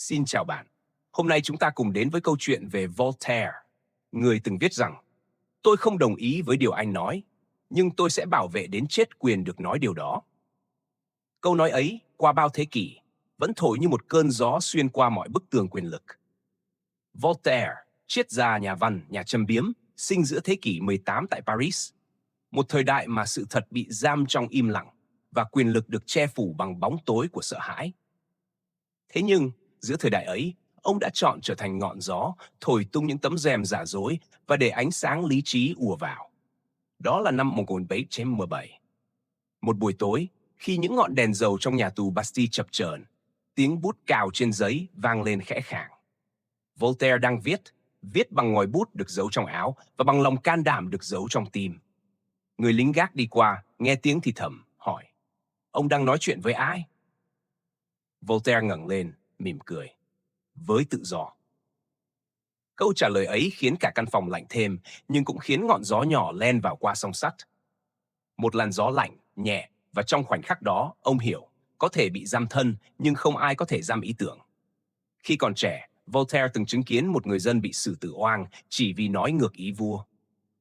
Xin chào bạn. Hôm nay chúng ta cùng đến với câu chuyện về Voltaire, người từng viết rằng: tôi không đồng ý với điều anh nói, nhưng tôi sẽ bảo vệ đến chết quyền được nói điều đó. Câu nói ấy, qua bao thế kỷ, vẫn thổi như một cơn gió xuyên qua mọi bức tường quyền lực. Voltaire, triết gia nhà văn, nhà châm biếm, sinh giữa thế kỷ 18 tại Paris, một thời đại mà sự thật bị giam trong im lặng và quyền lực được che phủ bằng bóng tối của sợ hãi. Thế nhưng, giữa thời đại ấy, ông đã chọn trở thành ngọn gió, thổi tung những tấm rèm giả dối và để ánh sáng lý trí ùa vào. Đó là năm 1717. Một buổi tối, khi những ngọn đèn dầu trong nhà tù Bastille chập chờn, tiếng bút cào trên giấy vang lên khẽ khàng. Voltaire đang viết bằng ngòi bút được giấu trong áo và bằng lòng can đảm được giấu trong tim. Người lính gác đi qua, nghe tiếng thì thầm, hỏi: ông đang nói chuyện với ai? Voltaire ngẩng lên, mỉm cười: với tự do. Câu trả lời ấy khiến cả căn phòng lạnh thêm, nhưng cũng khiến ngọn gió nhỏ len vào qua song sắt. Một làn gió lạnh, nhẹ, và trong khoảnh khắc đó, ông hiểu, có thể bị giam thân, nhưng không ai có thể giam ý tưởng. Khi còn trẻ, Voltaire từng chứng kiến một người dân bị xử tử oan chỉ vì nói ngược ý vua.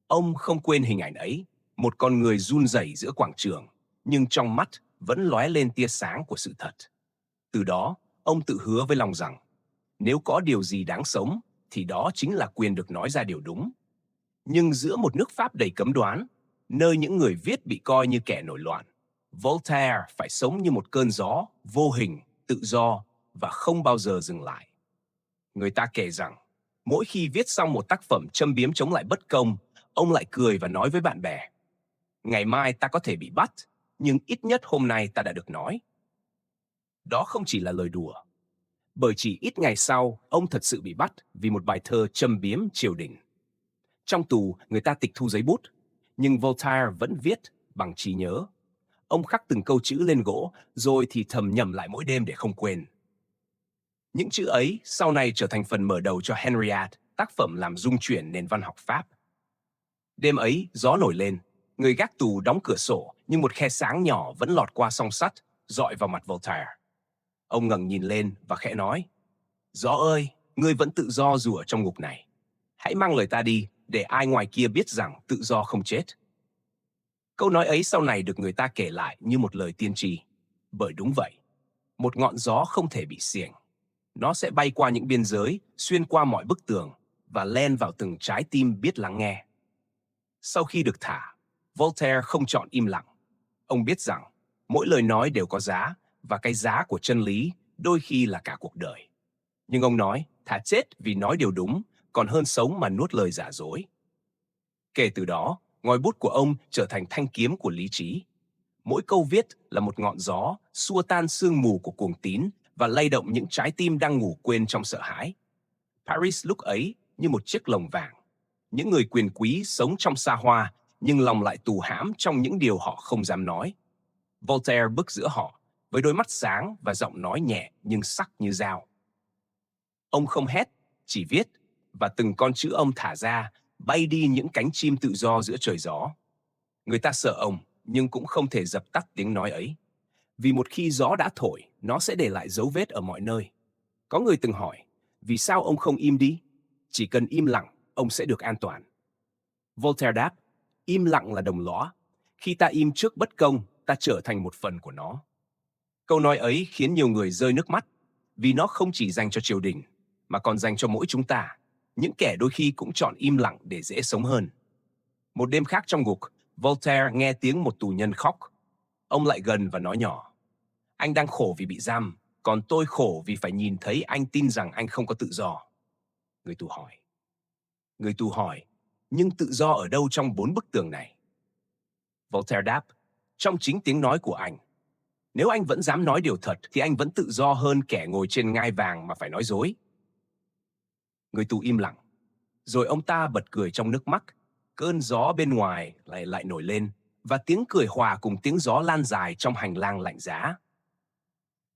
Ông không quên hình ảnh ấy, một con người run rẩy giữa quảng trường, nhưng trong mắt vẫn lóe lên tia sáng của sự thật. Từ đó, ông tự hứa với lòng rằng, nếu có điều gì đáng sống, thì đó chính là quyền được nói ra điều đúng. Nhưng giữa một nước Pháp đầy cấm đoán, nơi những người viết bị coi như kẻ nổi loạn, Voltaire phải sống như một cơn gió, vô hình, tự do và không bao giờ dừng lại. Người ta kể rằng, mỗi khi viết xong một tác phẩm châm biếm chống lại bất công, ông lại cười và nói với bạn bè: ngày mai ta có thể bị bắt, nhưng ít nhất hôm nay ta đã được nói. Đó không chỉ là lời đùa, bởi chỉ ít ngày sau, ông thật sự bị bắt vì một bài thơ châm biếm triều đình. Trong tù, người ta tịch thu giấy bút, nhưng Voltaire vẫn viết bằng trí nhớ. Ông khắc từng câu chữ lên gỗ, rồi thì thầm nhẩm lại mỗi đêm để không quên. Những chữ ấy sau này trở thành phần mở đầu cho Henriade, tác phẩm làm rung chuyển nền văn học Pháp. Đêm ấy, gió nổi lên, người gác tù đóng cửa sổ, nhưng một khe sáng nhỏ vẫn lọt qua song sắt, dọi vào mặt Voltaire. Ông ngẩng nhìn lên và khẽ nói: gió ơi, ngươi vẫn tự do dù ở trong ngục này. Hãy mang lời ta đi, để ai ngoài kia biết rằng tự do không chết. Câu nói ấy sau này được người ta kể lại như một lời tiên tri. Bởi đúng vậy, một ngọn gió không thể bị xiềng. Nó sẽ bay qua những biên giới, xuyên qua mọi bức tường và len vào từng trái tim biết lắng nghe. Sau khi được thả, Voltaire không chọn im lặng. Ông biết rằng mỗi lời nói đều có giá, và cái giá của chân lý đôi khi là cả cuộc đời. Nhưng ông nói, thà chết vì nói điều đúng, còn hơn sống mà nuốt lời giả dối. Kể từ đó, ngòi bút của ông trở thành thanh kiếm của lý trí. Mỗi câu viết là một ngọn gió, xua tan sương mù của cuồng tín và lay động những trái tim đang ngủ quên trong sợ hãi. Paris lúc ấy như một chiếc lồng vàng. Những người quyền quý sống trong xa hoa, nhưng lòng lại tù hãm trong những điều họ không dám nói. Voltaire bước giữa họ, với đôi mắt sáng và giọng nói nhẹ nhưng sắc như dao. Ông không hét, chỉ viết, và từng con chữ ông thả ra, bay đi những cánh chim tự do giữa trời gió. Người ta sợ ông, nhưng cũng không thể dập tắt tiếng nói ấy. Vì một khi gió đã thổi, nó sẽ để lại dấu vết ở mọi nơi. Có người từng hỏi, vì sao ông không im đi? Chỉ cần im lặng, ông sẽ được an toàn. Voltaire đáp, im lặng là đồng lõa. Khi ta im trước bất công, ta trở thành một phần của nó. Câu nói ấy khiến nhiều người rơi nước mắt, vì nó không chỉ dành cho triều đình, mà còn dành cho mỗi chúng ta, những kẻ đôi khi cũng chọn im lặng để dễ sống hơn. Một đêm khác trong ngục, Voltaire nghe tiếng một tù nhân khóc. Ông lại gần và nói nhỏ, anh đang khổ vì bị giam, còn tôi khổ vì phải nhìn thấy anh tin rằng anh không có tự do. Người tù hỏi, nhưng tự do ở đâu trong 4 bức tường này? Voltaire đáp, trong chính tiếng nói của anh. Nếu anh vẫn dám nói điều thật thì anh vẫn tự do hơn kẻ ngồi trên ngai vàng mà phải nói dối. Người tù im lặng. Rồi ông ta bật cười trong nước mắt. Cơn gió bên ngoài lại nổi lên, và tiếng cười hòa cùng tiếng gió lan dài trong hành lang lạnh giá.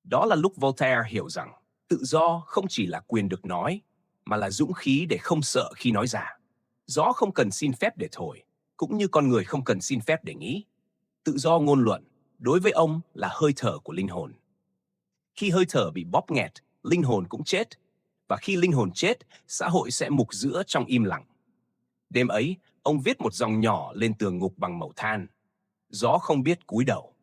Đó là lúc Voltaire hiểu rằng tự do không chỉ là quyền được nói, mà là dũng khí để không sợ khi nói ra. Gió không cần xin phép để thổi, cũng như con người không cần xin phép để nghĩ. Tự do ngôn luận, đối với ông là hơi thở của linh hồn. Khi hơi thở bị bóp nghẹt, linh hồn cũng chết. Và khi linh hồn chết, xã hội sẽ mục giữa trong im lặng. Đêm ấy, ông viết một dòng nhỏ lên tường ngục bằng mẩu than. Gió không biết cúi đầu.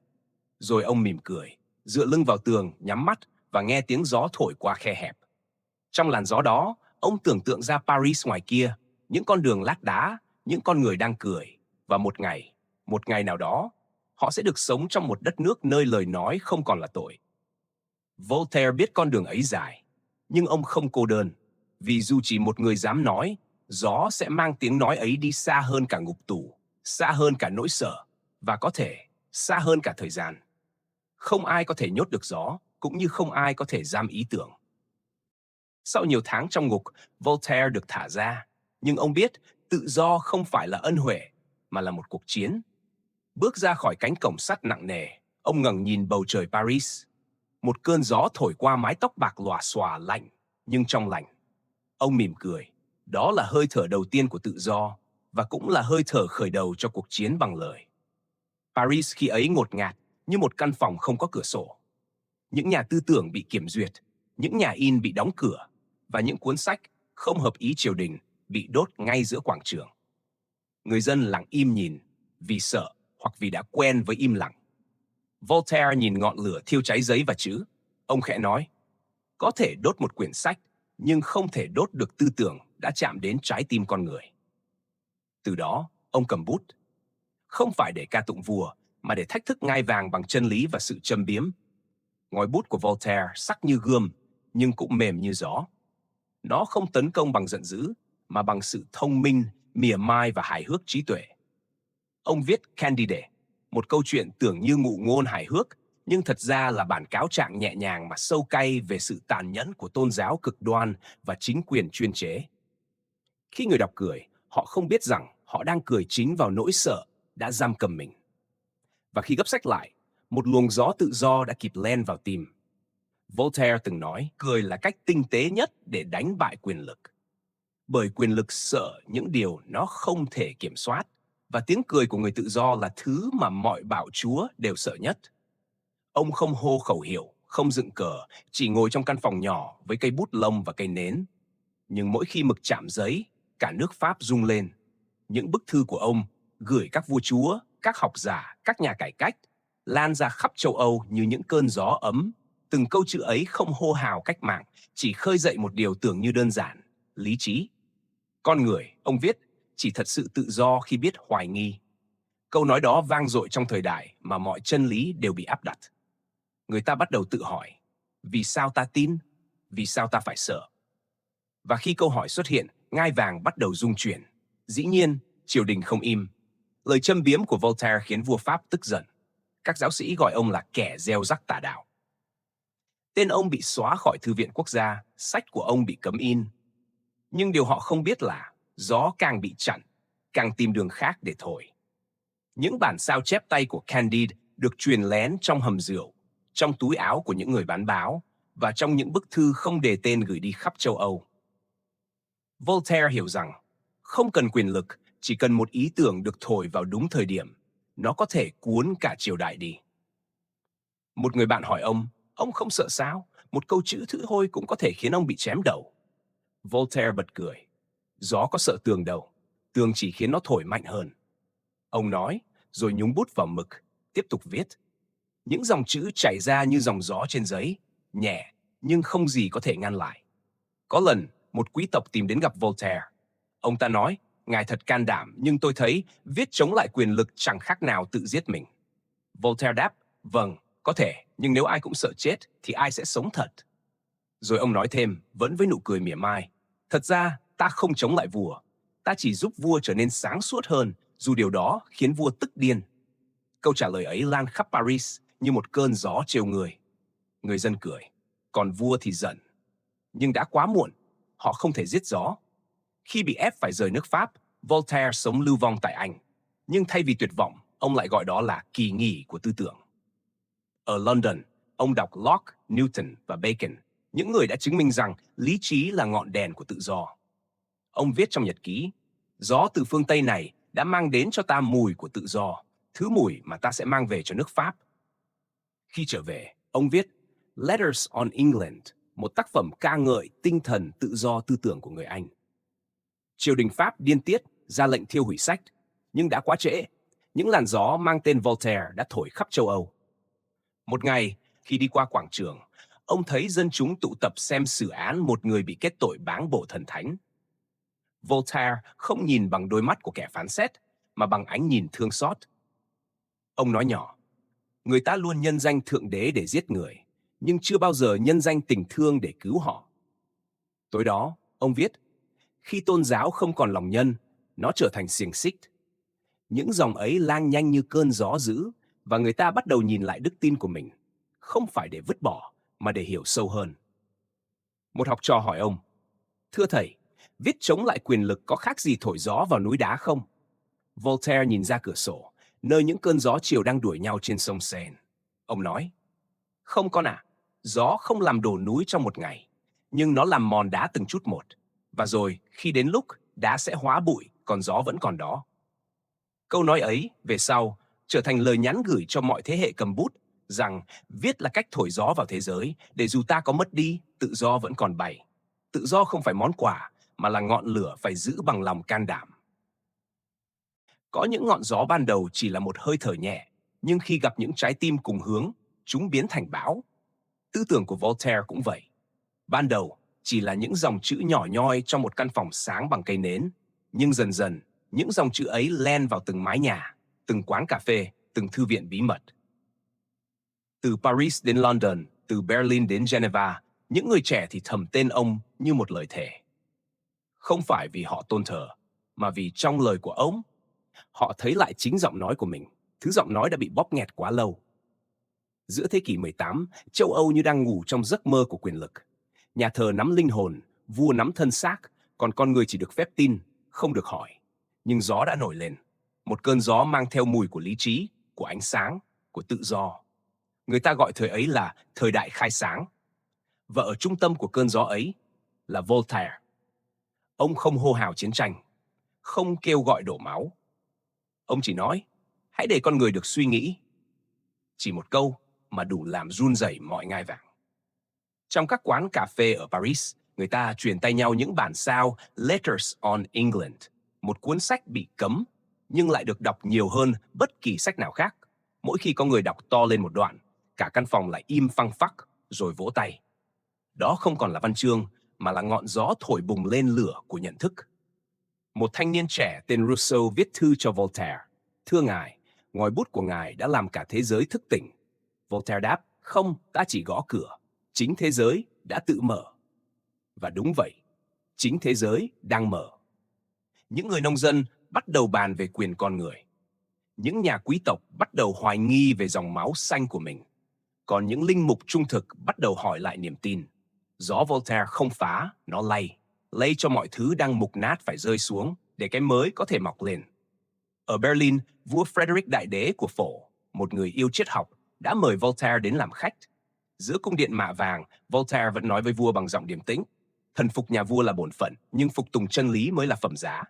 Rồi ông mỉm cười, dựa lưng vào tường, nhắm mắt và nghe tiếng gió thổi qua khe hẹp. Trong làn gió đó, ông tưởng tượng ra Paris ngoài kia, những con đường lát đá, những con người đang cười. Và một ngày nào đó, họ sẽ được sống trong một đất nước nơi lời nói không còn là tội. Voltaire biết con đường ấy dài, nhưng ông không cô đơn, vì dù chỉ một người dám nói, gió sẽ mang tiếng nói ấy đi xa hơn cả ngục tù, xa hơn cả nỗi sợ, và có thể xa hơn cả thời gian. Không ai có thể nhốt được gió, cũng như không ai có thể giam ý tưởng. Sau nhiều tháng trong ngục, Voltaire được thả ra, nhưng ông biết tự do không phải là ân huệ, mà là một cuộc chiến. Bước ra khỏi cánh cổng sắt nặng nề, ông ngẩng nhìn bầu trời Paris. Một cơn gió thổi qua mái tóc bạc lòa xòa lạnh, nhưng trong lành. Ông mỉm cười. Đó là hơi thở đầu tiên của tự do, và cũng là hơi thở khởi đầu cho cuộc chiến bằng lời. Paris khi ấy ngột ngạt như một căn phòng không có cửa sổ. Những nhà tư tưởng bị kiểm duyệt, những nhà in bị đóng cửa, và những cuốn sách không hợp ý triều đình bị đốt ngay giữa quảng trường. Người dân lặng im nhìn, vì sợ hoặc vì đã quen với im lặng. Voltaire nhìn ngọn lửa thiêu cháy giấy và chữ. Ông khẽ nói, có thể đốt một quyển sách, nhưng không thể đốt được tư tưởng đã chạm đến trái tim con người. Từ đó, ông cầm bút. Không phải để ca tụng vua, mà để thách thức ngai vàng bằng chân lý và sự châm biếm. Ngòi bút của Voltaire sắc như gươm, nhưng cũng mềm như gió. Nó không tấn công bằng giận dữ, mà bằng sự thông minh, mỉa mai và hài hước trí tuệ. Ông viết Candide, một câu chuyện tưởng như ngụ ngôn hài hước, nhưng thật ra là bản cáo trạng nhẹ nhàng mà sâu cay về sự tàn nhẫn của tôn giáo cực đoan và chính quyền chuyên chế. Khi người đọc cười, họ không biết rằng họ đang cười chính vào nỗi sợ đã giam cầm mình. Và khi gấp sách lại, một luồng gió tự do đã kịp len vào tim. Voltaire từng nói, cười là cách tinh tế nhất để đánh bại quyền lực. Bởi quyền lực sợ những điều nó không thể kiểm soát, và tiếng cười của người tự do là thứ mà mọi bạo chúa đều sợ nhất. Ông không hô khẩu hiệu, không dựng cờ, chỉ ngồi trong căn phòng nhỏ với cây bút lông và cây nến. Nhưng mỗi khi mực chạm giấy, cả nước Pháp rung lên. Những bức thư của ông gửi các vua chúa, các học giả, các nhà cải cách, lan ra khắp châu Âu như những cơn gió ấm. Từng câu chữ ấy không hô hào cách mạng, chỉ khơi dậy một điều tưởng như đơn giản, lý trí. Con người, ông viết, chỉ thật sự tự do khi biết hoài nghi. Câu nói đó vang dội trong thời đại mà mọi chân lý đều bị áp đặt. Người ta bắt đầu tự hỏi, vì sao ta tin? Vì sao ta phải sợ? Và khi câu hỏi xuất hiện, ngai vàng bắt đầu rung chuyển. Dĩ nhiên, triều đình không im. Lời châm biếm của Voltaire khiến vua Pháp tức giận. Các giáo sĩ gọi ông là kẻ gieo rắc tà đạo. Tên ông bị xóa khỏi Thư viện Quốc gia, sách của ông bị cấm in. Nhưng điều họ không biết là gió càng bị chặn, càng tìm đường khác để thổi. Những bản sao chép tay của Candide được truyền lén trong hầm rượu, trong túi áo của những người bán báo và trong những bức thư không đề tên gửi đi khắp châu Âu. Voltaire hiểu rằng không cần quyền lực, chỉ cần một ý tưởng được thổi vào đúng thời điểm, nó có thể cuốn cả triều đại đi. Một người bạn hỏi ông không sợ sao? Một câu chữ thứ thôi cũng có thể khiến ông bị chém đầu. Voltaire bật cười. Gió có sợ tường đâu, tường chỉ khiến nó thổi mạnh hơn. Ông nói, rồi nhúng bút vào mực, tiếp tục viết. Những dòng chữ chảy ra như dòng gió trên giấy, nhẹ, nhưng không gì có thể ngăn lại. Có lần, một quý tộc tìm đến gặp Voltaire. Ông ta nói, ngài thật can đảm, nhưng tôi thấy viết chống lại quyền lực chẳng khác nào tự giết mình. Voltaire đáp, vâng, có thể, nhưng nếu ai cũng sợ chết, thì ai sẽ sống thật? Rồi ông nói thêm, vẫn với nụ cười mỉa mai, thật ra, ta không chống lại vua, ta chỉ giúp vua trở nên sáng suốt hơn, dù điều đó khiến vua tức điên. Câu trả lời ấy lan khắp Paris như một cơn gió trêu người. Người dân cười, còn vua thì giận. Nhưng đã quá muộn, họ không thể giết gió. Khi bị ép phải rời nước Pháp, Voltaire sống lưu vong tại Anh. Nhưng thay vì tuyệt vọng, ông lại gọi đó là kỳ nghỉ của tư tưởng. Ở London, ông đọc Locke, Newton và Bacon, những người đã chứng minh rằng lý trí là ngọn đèn của tự do. Ông viết trong nhật ký, gió từ phương Tây này đã mang đến cho ta mùi của tự do, thứ mùi mà ta sẽ mang về cho nước Pháp. Khi trở về, ông viết Letters on England, một tác phẩm ca ngợi tinh thần tự do tư tưởng của người Anh. Triều đình Pháp điên tiết ra lệnh thiêu hủy sách, nhưng đã quá trễ. Những làn gió mang tên Voltaire đã thổi khắp châu Âu. Một ngày, khi đi qua quảng trường, ông thấy dân chúng tụ tập xem xử án một người bị kết tội báng bổ thần thánh. Voltaire không nhìn bằng đôi mắt của kẻ phán xét, mà bằng ánh nhìn thương xót. Ông nói nhỏ, người ta luôn nhân danh Thượng Đế để giết người, nhưng chưa bao giờ nhân danh tình thương để cứu họ. Tối đó, ông viết, khi tôn giáo không còn lòng nhân, nó trở thành xiềng xích. Những dòng ấy lan nhanh như cơn gió dữ, và người ta bắt đầu nhìn lại đức tin của mình, không phải để vứt bỏ, mà để hiểu sâu hơn. Một học trò hỏi ông, thưa thầy, viết chống lại quyền lực có khác gì thổi gió vào núi đá không? Voltaire nhìn ra cửa sổ, nơi những cơn gió chiều đang đuổi nhau trên sông Seine. Ông nói, không con ạ, gió không làm đổ núi trong một ngày, nhưng nó làm mòn đá từng chút một. Và rồi, khi đến lúc, đá sẽ hóa bụi, còn gió vẫn còn đó. Câu nói ấy, về sau, trở thành lời nhắn gửi cho mọi thế hệ cầm bút, rằng viết là cách thổi gió vào thế giới, để dù ta có mất đi, tự do vẫn còn bay. Tự do không phải món quà, mà là ngọn lửa phải giữ bằng lòng can đảm. Có những ngọn gió ban đầu chỉ là một hơi thở nhẹ, nhưng khi gặp những trái tim cùng hướng, chúng biến thành bão. Tư tưởng của Voltaire cũng vậy. Ban đầu chỉ là những dòng chữ nhỏ nhoi trong một căn phòng sáng bằng cây nến, nhưng dần dần, những dòng chữ ấy len vào từng mái nhà, từng quán cà phê, từng thư viện bí mật. Từ Paris đến London, từ Berlin đến Geneva, những người trẻ thì thầm tên ông như một lời thề. Không phải vì họ tôn thờ, mà vì trong lời của ông, họ thấy lại chính giọng nói của mình, thứ giọng nói đã bị bóp nghẹt quá lâu. Giữa thế kỷ 18, châu Âu như đang ngủ trong giấc mơ của quyền lực. Nhà thờ nắm linh hồn, vua nắm thân xác, còn con người chỉ được phép tin, không được hỏi. Nhưng gió đã nổi lên, một cơn gió mang theo mùi của lý trí, của ánh sáng, của tự do. Người ta gọi thời ấy là thời đại khai sáng. Và ở trung tâm của cơn gió ấy là Voltaire. Ông không hô hào chiến tranh, không kêu gọi đổ máu. Ông chỉ nói, hãy để con người được suy nghĩ. Chỉ một câu mà đủ làm run rẩy mọi ngai vàng. Trong các quán cà phê ở Paris, người ta truyền tay nhau những bản sao Letters on England, một cuốn sách bị cấm, nhưng lại được đọc nhiều hơn bất kỳ sách nào khác. Mỗi khi có người đọc to lên một đoạn, cả căn phòng lại im phăng phắc, rồi vỗ tay. Đó không còn là văn chương, mà là ngọn gió thổi bùng lên lửa của nhận thức. Một thanh niên trẻ tên Rousseau viết thư cho Voltaire. Thưa ngài, ngòi bút của ngài đã làm cả thế giới thức tỉnh. Voltaire đáp, không, ta chỉ gõ cửa. Chính thế giới đã tự mở. Và đúng vậy, chính thế giới đang mở. Những người nông dân bắt đầu bàn về quyền con người. Những nhà quý tộc bắt đầu hoài nghi về dòng máu xanh của mình. Còn những linh mục trung thực bắt đầu hỏi lại niềm tin. Gió Voltaire không phá, nó lay cho mọi thứ đang mục nát phải rơi xuống, để cái mới có thể mọc lên. Ở Berlin, vua Frederick Đại Đế của Phổ, một người yêu triết học, đã mời Voltaire đến làm khách. Giữa cung điện mạ vàng, Voltaire vẫn nói với vua bằng giọng điềm tĩnh. Thần phục nhà vua là bổn phận, nhưng phục tùng chân lý mới là phẩm giá.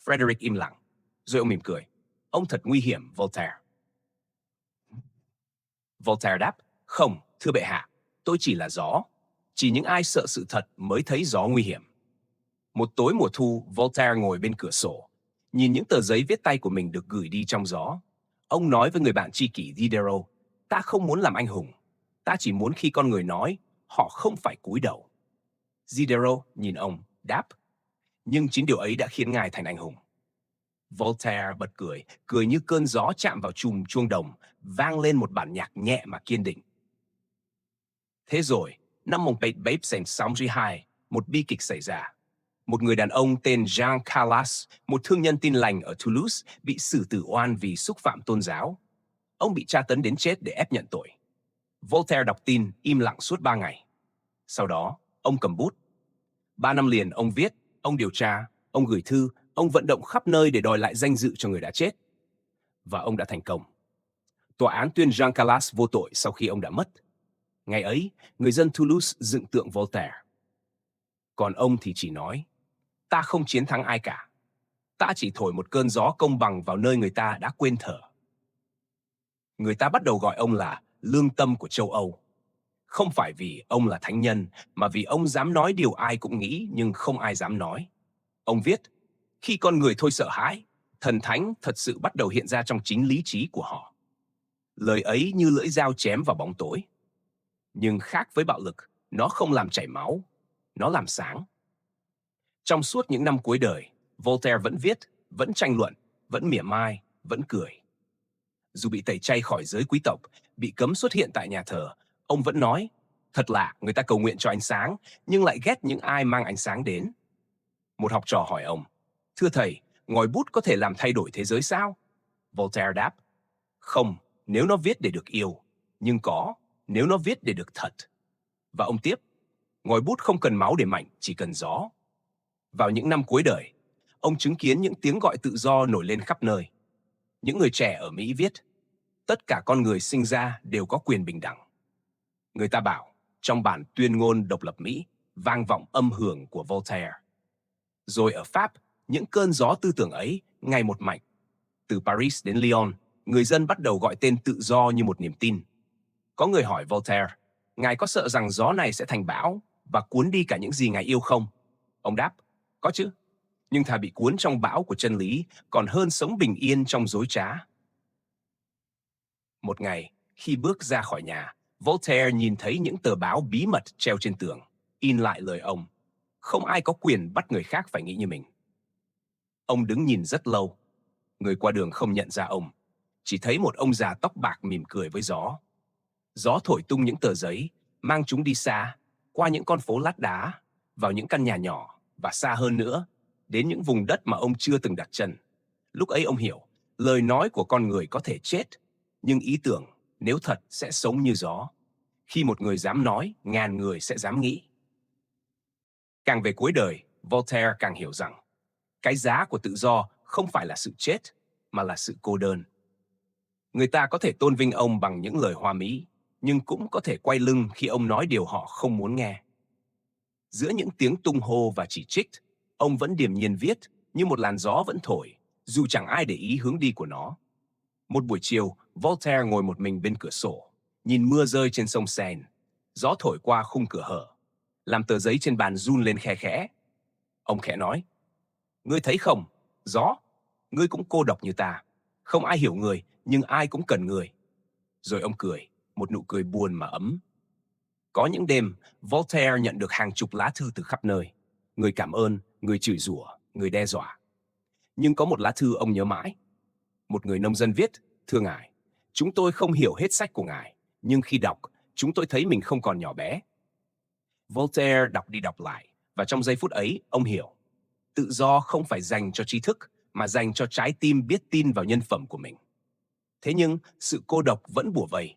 Frederick im lặng, rồi ông mỉm cười. Ông thật nguy hiểm, Voltaire. Voltaire đáp, không, thưa bệ hạ, tôi chỉ là gió. Chỉ những ai sợ sự thật mới thấy gió nguy hiểm. Một tối mùa thu, Voltaire ngồi bên cửa sổ, nhìn những tờ giấy viết tay của mình được gửi đi trong gió. Ông nói với người bạn tri kỷ Diderot, ta không muốn làm anh hùng, ta chỉ muốn khi con người nói, họ không phải cúi đầu. Diderot nhìn ông, đáp, nhưng chính điều ấy đã khiến ngài thành anh hùng. Voltaire bật cười, cười như cơn gió chạm vào chùm chuông đồng, vang lên một bản nhạc nhẹ mà kiên định. Thế rồi, năm 1762, một bi kịch xảy ra. Một người đàn ông tên Jean Calas, một thương nhân tin lành ở Toulouse, bị xử tử oan vì xúc phạm tôn giáo. Ông bị tra tấn đến chết để ép nhận tội. Voltaire đọc tin, im lặng suốt 3 ngày. Sau đó, ông cầm bút. 3 năm liền ông viết, ông điều tra, ông gửi thư, ông vận động khắp nơi để đòi lại danh dự cho người đã chết. Và ông đã thành công. Tòa án tuyên Jean Calas vô tội sau khi ông đã mất. Ngày ấy, người dân Toulouse dựng tượng Voltaire. Còn ông thì chỉ nói, ta không chiến thắng ai cả. Ta chỉ thổi một cơn gió công bằng vào nơi người ta đã quên thở. Người ta bắt đầu gọi ông là lương tâm của châu Âu. Không phải vì ông là thánh nhân, mà vì ông dám nói điều ai cũng nghĩ nhưng không ai dám nói. Ông viết, khi con người thôi sợ hãi, thần thánh thật sự bắt đầu hiện ra trong chính lý trí của họ. Lời ấy như lưỡi dao chém vào bóng tối. Nhưng khác với bạo lực, nó không làm chảy máu, nó làm sáng. Trong suốt những năm cuối đời, Voltaire vẫn viết, vẫn tranh luận, vẫn mỉa mai, vẫn cười. Dù bị tẩy chay khỏi giới quý tộc, bị cấm xuất hiện tại nhà thờ, ông vẫn nói, thật lạ, người ta cầu nguyện cho ánh sáng, nhưng lại ghét những ai mang ánh sáng đến. Một học trò hỏi ông, thưa thầy, ngòi bút có thể làm thay đổi thế giới sao? Voltaire đáp, không, nếu nó viết để được yêu, nhưng có, nếu nó viết để được thật. Và ông tiếp, ngòi bút không cần máu để mạnh, chỉ cần gió. Vào những năm cuối đời, ông chứng kiến những tiếng gọi tự do nổi lên khắp nơi. Những người trẻ ở Mỹ viết, tất cả con người sinh ra đều có quyền bình đẳng. Người ta bảo, trong bản tuyên ngôn độc lập Mỹ, vang vọng âm hưởng của Voltaire. Rồi ở Pháp, những cơn gió tư tưởng ấy ngày một mạnh. Từ Paris đến Lyon, người dân bắt đầu gọi tên tự do như một niềm tin. Có người hỏi Voltaire, ngài có sợ rằng gió này sẽ thành bão và cuốn đi cả những gì ngài yêu không? Ông đáp, có chứ, nhưng thà bị cuốn trong bão của chân lý còn hơn sống bình yên trong dối trá. Một ngày, khi bước ra khỏi nhà, Voltaire nhìn thấy những tờ báo bí mật treo trên tường, in lại lời ông. Không ai có quyền bắt người khác phải nghĩ như mình. Ông đứng nhìn rất lâu. Người qua đường không nhận ra ông, chỉ thấy một ông già tóc bạc mỉm cười với gió. Gió thổi tung những tờ giấy, mang chúng đi xa, qua những con phố lát đá, vào những căn nhà nhỏ và xa hơn nữa, đến những vùng đất mà ông chưa từng đặt chân. Lúc ấy ông hiểu, lời nói của con người có thể chết, nhưng ý tưởng, nếu thật, sẽ sống như gió. Khi một người dám nói, ngàn người sẽ dám nghĩ. Càng về cuối đời, Voltaire càng hiểu rằng, cái giá của tự do không phải là sự chết, mà là sự cô đơn. Người ta có thể tôn vinh ông bằng những lời hoa mỹ, nhưng cũng có thể quay lưng khi ông nói điều họ không muốn nghe. Giữa những tiếng tung hô và chỉ trích, ông vẫn điềm nhiên viết, như một làn gió vẫn thổi, dù chẳng ai để ý hướng đi của nó. Một buổi chiều, Voltaire ngồi một mình bên cửa sổ, nhìn mưa rơi trên sông Seine. Gió thổi qua khung cửa hở, làm tờ giấy trên bàn run lên khe khẽ. Ông khẽ nói, ngươi thấy không, gió, ngươi cũng cô độc như ta. Không ai hiểu người, nhưng ai cũng cần người. Rồi ông cười, một nụ cười buồn mà ấm. Có những đêm, Voltaire nhận được hàng chục lá thư từ khắp nơi. Người cảm ơn, người chửi rủa, người đe dọa. Nhưng có một lá thư ông nhớ mãi. Một người nông dân viết, thưa ngài, chúng tôi không hiểu hết sách của ngài, nhưng khi đọc, chúng tôi thấy mình không còn nhỏ bé. Voltaire đọc đi đọc lại, và trong giây phút ấy, ông hiểu. Tự do không phải dành cho trí thức, mà dành cho trái tim biết tin vào nhân phẩm của mình. Thế nhưng, sự cô độc vẫn bủa vây.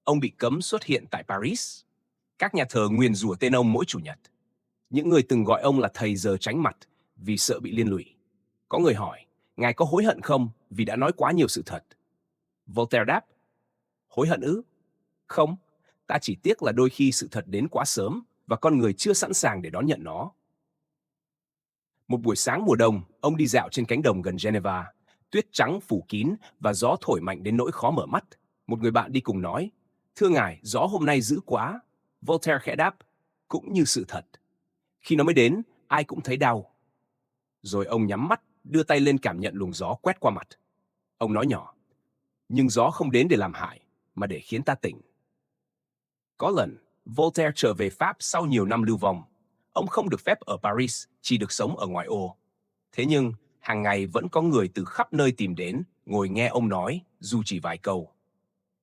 Ông bị cấm xuất hiện tại Paris. Các nhà thờ nguyền rủa tên ông mỗi chủ nhật. Những người từng gọi ông là thầy giờ tránh mặt vì sợ bị liên lụy. Có người hỏi, ngài có hối hận không vì đã nói quá nhiều sự thật? Voltaire đáp, hối hận ư? Không, ta chỉ tiếc là đôi khi sự thật đến quá sớm và con người chưa sẵn sàng để đón nhận nó. Một buổi sáng mùa đông, ông đi dạo trên cánh đồng gần Geneva. Tuyết trắng phủ kín và gió thổi mạnh đến nỗi khó mở mắt. Một người bạn đi cùng nói, thưa ngài, gió hôm nay dữ quá. Voltaire khẽ đáp, cũng như sự thật. Khi nó mới đến, ai cũng thấy đau. Rồi ông nhắm mắt, đưa tay lên cảm nhận luồng gió quét qua mặt. Ông nói nhỏ, nhưng gió không đến để làm hại, mà để khiến ta tỉnh. Có lần, Voltaire trở về Pháp sau nhiều năm lưu vong. Ông không được phép ở Paris, chỉ được sống ở ngoại ô. Thế nhưng, hàng ngày vẫn có người từ khắp nơi tìm đến, ngồi nghe ông nói, dù chỉ vài câu.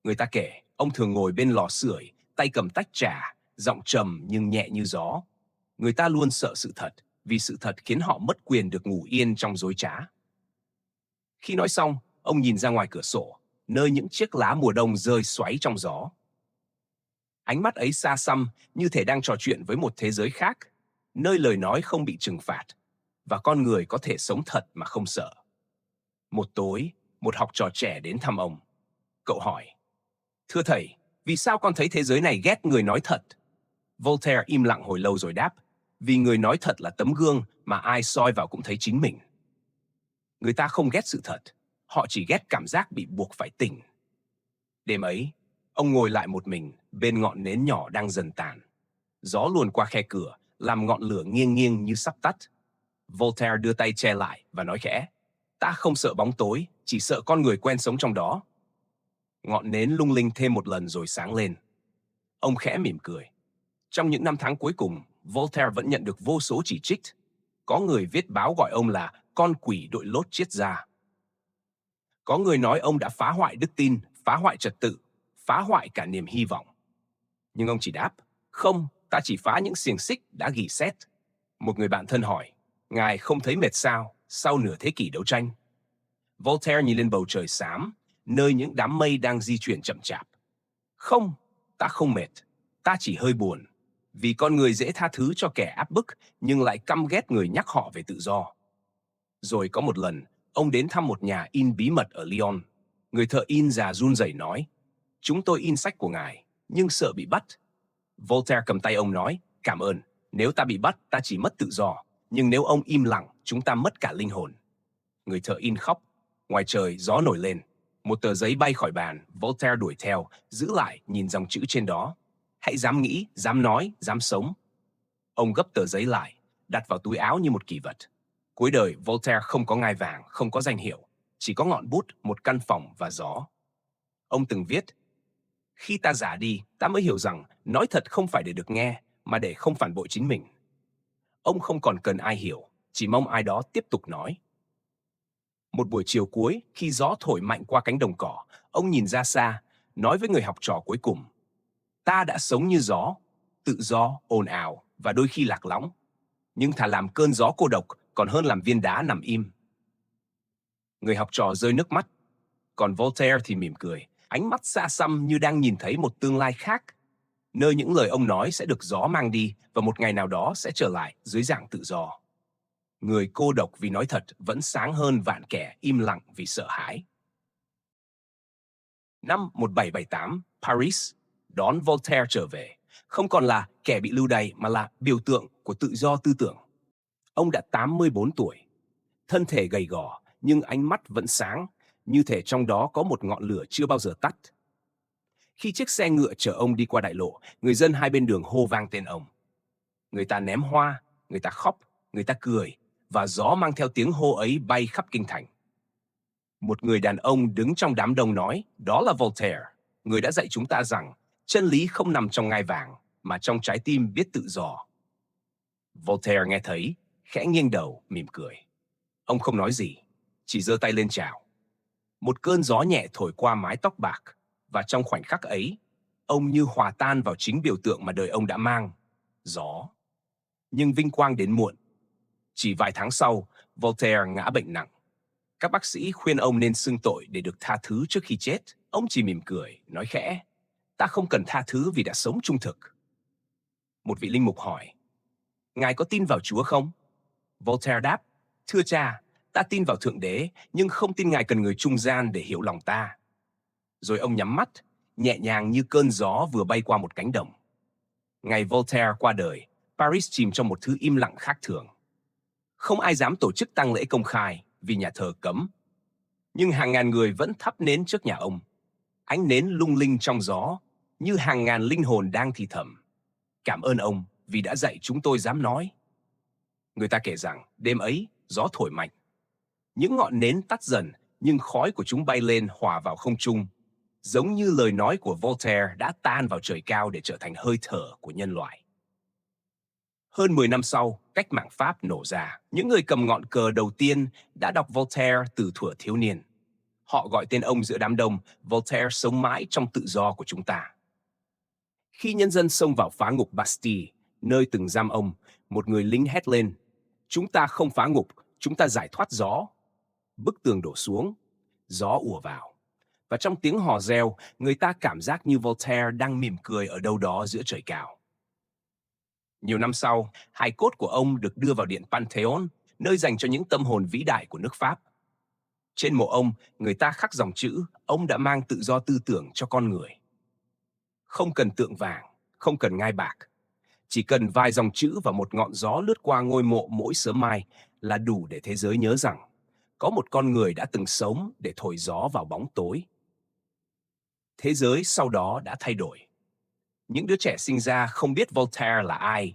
Người ta kể, ông thường ngồi bên lò sưởi, tay cầm tách trà, giọng trầm nhưng nhẹ như gió. Người ta luôn sợ sự thật, vì sự thật khiến họ mất quyền được ngủ yên trong dối trá. Khi nói xong, ông nhìn ra ngoài cửa sổ, nơi những chiếc lá mùa đông rơi xoáy trong gió. Ánh mắt ấy xa xăm, như thể đang trò chuyện với một thế giới khác, nơi lời nói không bị trừng phạt, và con người có thể sống thật mà không sợ. Một tối, một học trò trẻ đến thăm ông. Cậu hỏi, thưa thầy, vì sao con thấy thế giới này ghét người nói thật? Voltaire im lặng hồi lâu rồi đáp, vì người nói thật là tấm gương mà ai soi vào cũng thấy chính mình. Người ta không ghét sự thật, họ chỉ ghét cảm giác bị buộc phải tỉnh. Đêm ấy, Ông ngồi lại một mình bên ngọn nến nhỏ đang dần tàn. Gió luồn qua khe cửa, làm ngọn lửa nghiêng nghiêng như sắp tắt. Voltaire đưa tay che lại và nói khẽ, ta không sợ bóng tối, chỉ sợ con người quen sống trong đó. Ngọn nến lung linh thêm một lần rồi sáng lên. Ông khẽ mỉm cười. Trong những năm tháng cuối cùng, Voltaire vẫn nhận được vô số chỉ trích. Có người viết báo gọi ông là con quỷ đội lốt triết gia. Có người nói ông đã phá hoại đức tin, phá hoại trật tự, phá hoại cả niềm hy vọng. Nhưng ông chỉ đáp, không, ta chỉ phá những xiềng xích đã gỉ sét. Một người bạn thân hỏi, ngài không thấy mệt sao sau nửa thế kỷ đấu tranh? Voltaire nhìn lên bầu trời xám, nơi những đám mây đang di chuyển chậm chạp. Không, ta không mệt, ta chỉ hơi buồn. Vì con người dễ tha thứ cho kẻ áp bức, nhưng lại căm ghét người nhắc họ về tự do. Rồi có một lần, ông đến thăm một nhà in bí mật ở Lyon. Người thợ in già run rẩy nói, chúng tôi in sách của ngài, nhưng sợ bị bắt. Voltaire cầm tay ông nói, cảm ơn, nếu ta bị bắt, ta chỉ mất tự do. Nhưng nếu ông im lặng, chúng ta mất cả linh hồn. Người thợ in khóc. Ngoài trời, gió nổi lên. Một tờ giấy bay khỏi bàn, Voltaire đuổi theo, giữ lại, nhìn dòng chữ trên đó. Hãy dám nghĩ, dám nói, dám sống. Ông gấp tờ giấy lại, đặt vào túi áo như một kỷ vật. Cuối đời, Voltaire không có ngai vàng, không có danh hiệu, chỉ có ngọn bút, một căn phòng và gió. Ông từng viết, khi ta già đi, ta mới hiểu rằng nói thật không phải để được nghe, mà để không phản bội chính mình. Ông không còn cần ai hiểu, chỉ mong ai đó tiếp tục nói. Một buổi chiều cuối, khi gió thổi mạnh qua cánh đồng cỏ, ông nhìn ra xa, nói với người học trò cuối cùng. Ta đã sống như gió, tự do, ồn ào và đôi khi lạc lõng. Nhưng thà làm cơn gió cô độc còn hơn làm viên đá nằm im. Người học trò rơi nước mắt, còn Voltaire thì mỉm cười, ánh mắt xa xăm như đang nhìn thấy một tương lai khác, nơi những lời ông nói sẽ được gió mang đi và một ngày nào đó sẽ trở lại dưới dạng tự do. Người cô độc vì nói thật vẫn sáng hơn vạn kẻ im lặng vì sợ hãi. Năm 1778, Paris đón Voltaire trở về, không còn là kẻ bị lưu đày mà là biểu tượng của tự do tư tưởng. Ông đã 84 tuổi, thân thể gầy gò nhưng ánh mắt vẫn sáng, như thể trong đó có một ngọn lửa chưa bao giờ tắt. Khi chiếc xe ngựa chở ông đi qua đại lộ, người dân hai bên đường hô vang tên ông. Người ta ném hoa, người ta khóc, người ta cười, và gió mang theo tiếng hô ấy bay khắp kinh thành. Một người đàn ông đứng trong đám đông nói, đó là Voltaire, người đã dạy chúng ta rằng chân lý không nằm trong ngai vàng, mà trong trái tim biết tự do. Voltaire nghe thấy, khẽ nghiêng đầu, mỉm cười. Ông không nói gì, chỉ giơ tay lên chào. Một cơn gió nhẹ thổi qua mái tóc bạc, và trong khoảnh khắc ấy, ông như hòa tan vào chính biểu tượng mà đời ông đã mang, gió. Nhưng vinh quang đến muộn. Chỉ vài tháng sau, Voltaire ngã bệnh nặng. Các bác sĩ khuyên ông nên xưng tội để được tha thứ trước khi chết. Ông chỉ mỉm cười, nói khẽ, ta không cần tha thứ vì đã sống trung thực. Một vị linh mục hỏi, ngài có tin vào Chúa không? Voltaire đáp, thưa cha, ta tin vào Thượng Đế, nhưng không tin ngài cần người trung gian để hiểu lòng ta. Rồi ông nhắm mắt, nhẹ nhàng như cơn gió vừa bay qua một cánh đồng. Ngày Voltaire qua đời, Paris chìm trong một thứ im lặng khác thường. Không ai dám tổ chức tang lễ công khai vì nhà thờ cấm. Nhưng hàng ngàn người vẫn thắp nến trước nhà ông. Ánh nến lung linh trong gió, như hàng ngàn linh hồn đang thì thầm. Cảm ơn ông vì đã dạy chúng tôi dám nói. Người ta kể rằng, đêm ấy, gió thổi mạnh. Những ngọn nến tắt dần, nhưng khói của chúng bay lên hòa vào không trung, giống như lời nói của Voltaire đã tan vào trời cao để trở thành hơi thở của nhân loại. Hơn 10 năm sau, cách mạng Pháp nổ ra, những người cầm ngọn cờ đầu tiên đã đọc Voltaire từ thuở thiếu niên. Họ gọi tên ông giữa đám đông, Voltaire sống mãi trong tự do của chúng ta. Khi nhân dân xông vào phá ngục Bastille, nơi từng giam ông, một người lính hét lên, chúng ta không phá ngục, chúng ta giải thoát gió. Bức tường đổ xuống, gió ùa vào. Và trong tiếng hò reo, người ta cảm giác như Voltaire đang mỉm cười ở đâu đó giữa trời cao. Nhiều năm sau, hài cốt của ông được đưa vào điện Panthéon, nơi dành cho những tâm hồn vĩ đại của nước Pháp. Trên mộ ông, người ta khắc dòng chữ, ông đã mang tự do tư tưởng cho con người. Không cần tượng vàng, không cần ngai bạc. Chỉ cần vài dòng chữ và một ngọn gió lướt qua ngôi mộ mỗi sớm mai là đủ để thế giới nhớ rằng có một con người đã từng sống để thổi gió vào bóng tối. Thế giới sau đó đã thay đổi. Những đứa trẻ sinh ra không biết Voltaire là ai,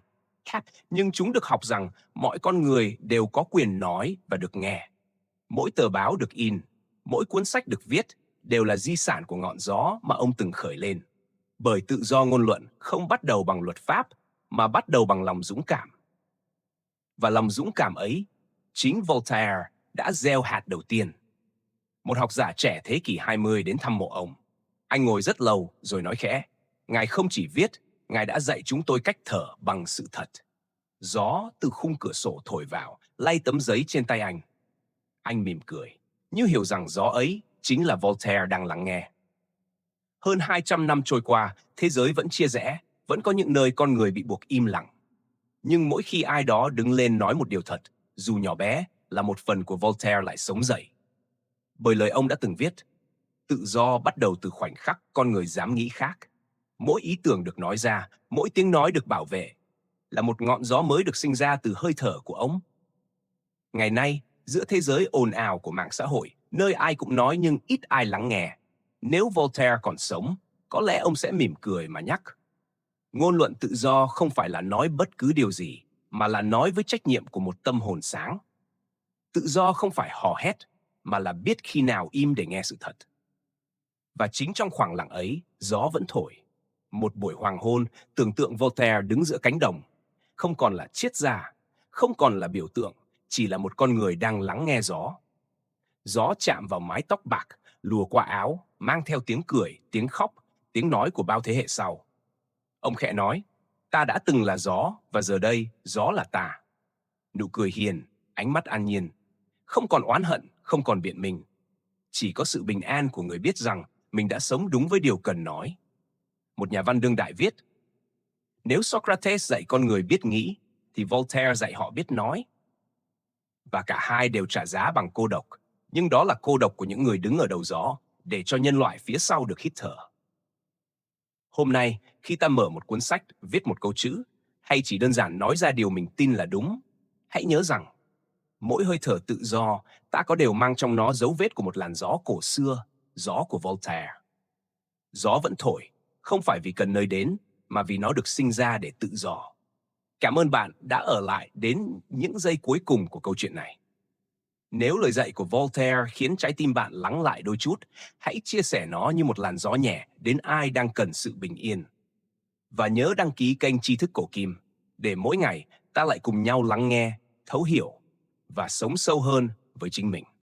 nhưng chúng được học rằng mọi con người đều có quyền nói và được nghe. Mỗi tờ báo được in, mỗi cuốn sách được viết đều là di sản của ngọn gió mà ông từng khởi lên. Bởi tự do ngôn luận không bắt đầu bằng luật pháp, mà bắt đầu bằng lòng dũng cảm. Và lòng dũng cảm ấy, chính Voltaire đã gieo hạt đầu tiên. Một học giả trẻ thế kỷ 20 đến thăm mộ ông. Anh ngồi rất lâu rồi nói khẽ, Ngài không chỉ viết, Ngài đã dạy chúng tôi cách thở bằng sự thật. Gió từ khung cửa sổ thổi vào, lay tấm giấy trên tay anh. Anh mỉm cười, như hiểu rằng gió ấy chính là Voltaire đang lắng nghe. Hơn 200 năm trôi qua, thế giới vẫn chia rẽ, vẫn có những nơi con người bị buộc im lặng. Nhưng mỗi khi ai đó đứng lên nói một điều thật, dù nhỏ bé, là một phần của Voltaire lại sống dậy. Bởi lời ông đã từng viết, tự do bắt đầu từ khoảnh khắc con người dám nghĩ khác. Mỗi ý tưởng được nói ra, mỗi tiếng nói được bảo vệ, là một ngọn gió mới được sinh ra từ hơi thở của ông. Ngày nay, giữa thế giới ồn ào của mạng xã hội, nơi ai cũng nói nhưng ít ai lắng nghe, nếu Voltaire còn sống, có lẽ ông sẽ mỉm cười mà nhắc. Ngôn luận tự do không phải là nói bất cứ điều gì, mà là nói với trách nhiệm của một tâm hồn sáng. Tự do không phải hò hét, mà là biết khi nào im để nghe sự thật. Và chính trong khoảng lặng ấy, gió vẫn thổi. Một buổi hoàng hôn, tưởng tượng Voltaire đứng giữa cánh đồng. Không còn là triết gia, không còn là biểu tượng, chỉ là một con người đang lắng nghe gió. Gió chạm vào mái tóc bạc, lùa qua áo, mang theo tiếng cười, tiếng khóc, tiếng nói của bao thế hệ sau. Ông khẽ nói, ta đã từng là gió, và giờ đây, gió là ta. Nụ cười hiền, ánh mắt an nhiên. Không còn oán hận, không còn biện minh. Chỉ có sự bình an của người biết rằng mình đã sống đúng với điều cần nói. Một nhà văn đương đại viết, nếu Socrates dạy con người biết nghĩ, thì Voltaire dạy họ biết nói. Và cả hai đều trả giá bằng cô độc, nhưng đó là cô độc của những người đứng ở đầu gió, để cho nhân loại phía sau được hít thở. Hôm nay, khi ta mở một cuốn sách, viết một câu chữ, hay chỉ đơn giản nói ra điều mình tin là đúng, hãy nhớ rằng, mỗi hơi thở tự do, ta có đều mang trong nó dấu vết của một làn gió cổ xưa, gió của Voltaire. Gió vẫn thổi, không phải vì cần nơi đến, mà vì nó được sinh ra để tự do. Cảm ơn bạn đã ở lại đến những giây cuối cùng của câu chuyện này. Nếu lời dạy của Voltaire khiến trái tim bạn lắng lại đôi chút, hãy chia sẻ nó như một làn gió nhẹ đến ai đang cần sự bình yên. Và nhớ đăng ký kênh Tri Thức Cổ Kim, để mỗi ngày ta lại cùng nhau lắng nghe, thấu hiểu và sống sâu hơn với chính mình.